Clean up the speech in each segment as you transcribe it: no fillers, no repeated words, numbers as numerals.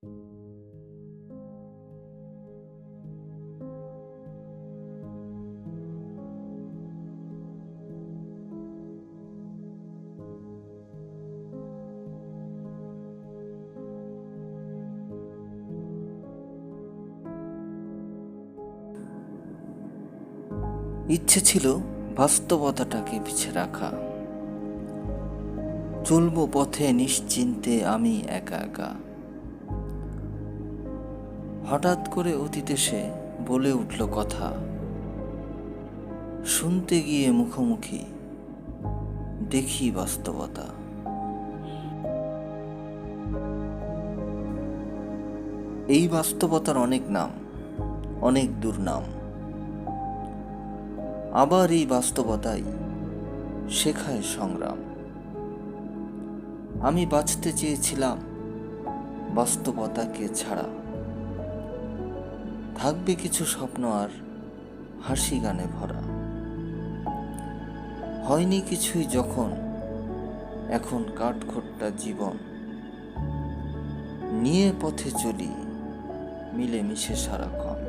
ইচ্ছে ছিল বাস্তবতাটাকে পিছে রাখা, চলবো পথে নিশ্চিন্তে আমি একা একা। হঠাৎ করে অতীত এসে বলে উঠল কথা, শুনতে গিয়ে মুখোমুখি দেখি বাস্তবতা। এই বাস্তবতার অনেক নাম, অনেক দুর্নাম। আবার এই বাস্তবতাই শেখায় সংগ্রাম। আমি বাঁচতে চেয়েছিলাম বাস্তবতাকে ছাড়া, থাকবে কিছু স্বপ্ন আর হাসি গানে ভরা। হয়নি কিছুই যখন, এখন কাঠখোট্টা জীবন নিয়ে পথে চলি মিলেমিশে সারাক্ষণ।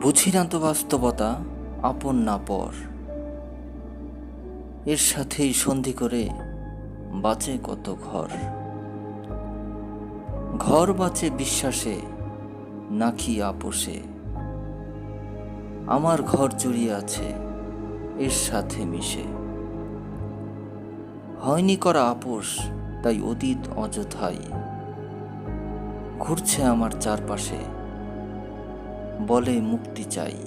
বুঝি না তো বাস্তবতা আপন না পর, এর সাথেই সন্ধি করে বাঁচে কত ঘর। ঘর বাঁচে বিশ্বাসে নাকি আপোষে, আমার ঘর জড়িয়ে আছে এর সাথে মিশে। হয়নি করা আপোষ, তাই অতীত অযথাই ঘুরছে আমার চারপাশে, বলে মুক্তি চাই।